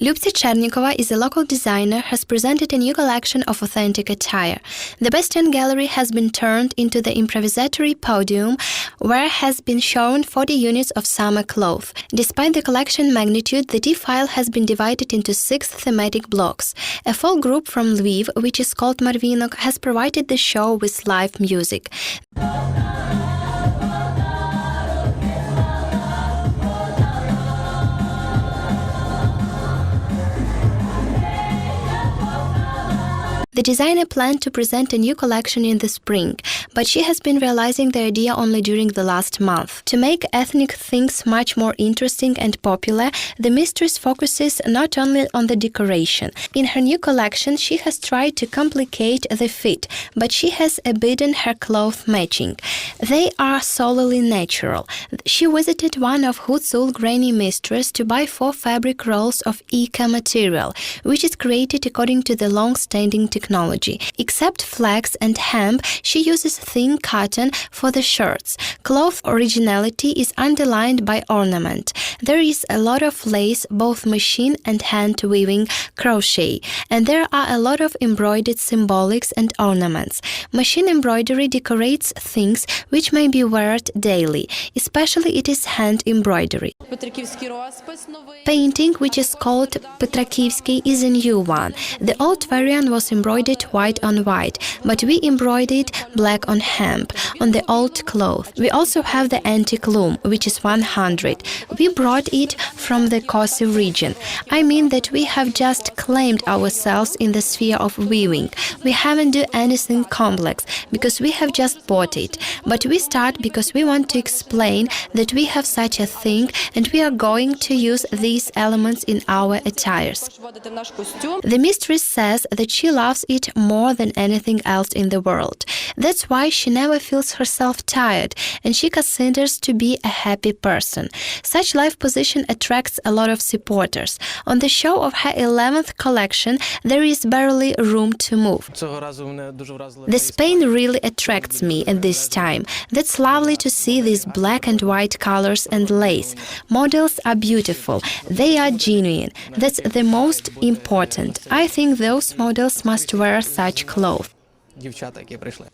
Lyubtsya Chernicova is a local designer, has presented a new collection of authentic attire. The Bastion Gallery has been turned into the improvisatory podium where has been shown 40 units of summer clothes. Despite the collection magnitude, the D-file has been divided into 6 thematic blocks. A folk group from Lviv, which is called Marvinok, has provided the show with live music. The designer planned to present a new collection in the spring, but she has been realizing the idea only during the last month. To make ethnic things much more interesting and popular, the mistress focuses not only on the decoration. In her new collection, she has tried to complicate the fit, but she has abandoned her cloth matching. They are solely natural. She visited one of Hutsul granny mistress to buy 4 fabric rolls of eco material, which is created according to the long-standing technology. Except flax and hemp, she uses thin cotton for the shirts. Cloth originality is underlined by ornament. There is a lot of lace, both machine and hand weaving, crochet, and there are a lot of embroidered symbolics and ornaments. Machine embroidery decorates things which may be worn daily, especially it is hand embroidery. Painting, which is called Petrakivsky, is a new one. The old variant was embroidered white on white, but we embroidered black on hemp on the old cloth. We also have the antique loom, which is 100. We brought it from the Kosy region. I mean that we have just claimed ourselves in the sphere of weaving. We haven't done anything complex, because we have just bought it. But we start because we want to explain that we have such a thing, and we are going to use these elements in our attires. The mistress says that she loves it more than anything else in the world. That's why she never feels herself tired, and she considers to be a happy person. Such life position attracts a lot of supporters. On the show of her 11th collection, there is barely room to move. The Spain really attracts me at this time. That's lovely to see these black and white colors and lace. Models are beautiful. They are genuine. That's the most important. I think those models must wear such clothes.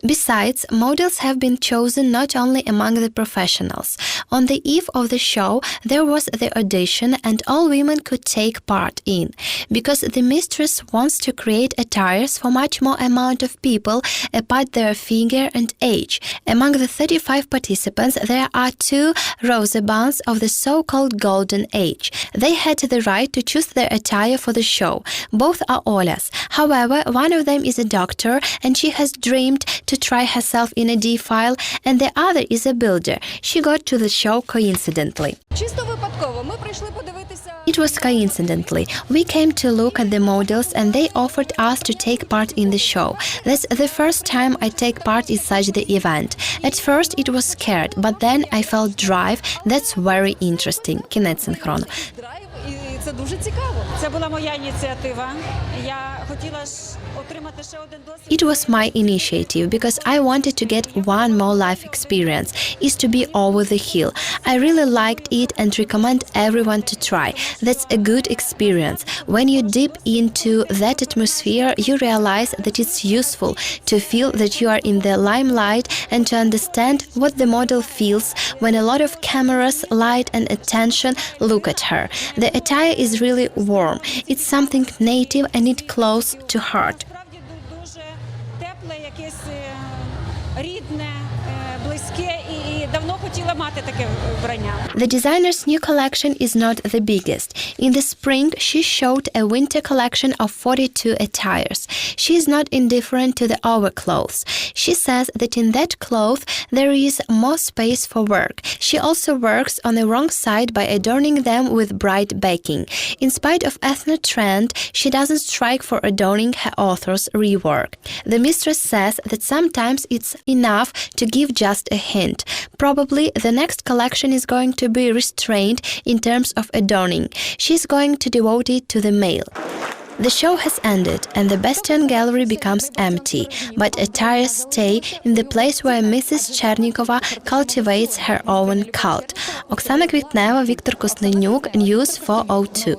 Besides, models have been chosen not only among the professionals. On the eve of the show, there was the audition and all women could take part in. Because the mistress wants to create attires for much more amount of people about their figure and age. Among the 35 participants, there are 2 Rosebans of the so-called golden age. They had the right to choose their attire for the show. Both are Olas. However, one of them is a doctor and she has dreamed to try herself in a D-file, and the other is a builder. She got to the show coincidentally. It was coincidentally. We came to look at the models and they offered us to take part in the show. That's the first time I take part in such the event. At first it was scared, but then I felt drive. That's very interesting. Кінець синхрону. Це дуже цікаво. Це була моя ініціатива. Я хотіла ж отримати ще один досвід. It was my initiative because I wanted to get one more life experience, is to be over the hill. I really liked it and recommend everyone to try. That's a good experience. When you dip into that atmosphere, you realize that it's useful to feel that you are in the limelight and to understand what the model feels when a lot of cameras, light and attention look at her. The attire is really warm. It's something native and it close to heart. The designer's new collection is not the biggest. In the spring, she showed a winter collection of 42 attires. She is not indifferent to the overclothes. She says that in that cloth there is more space for work. She also works on the wrong side by adorning them with bright backing. In spite of ethno trend, she doesn't strike for adorning her author's rework. The mistress says that sometimes it's enough to give just a hint. Probably the next collection is going to be restrained in terms of adorning. She's going to devote it to the male. The show has ended and the Bastion Gallery becomes empty, but attires stay in the place where Mrs. Chernikova cultivates her own cult. Оксана Квітнева, Віктор Косненюк, News 402.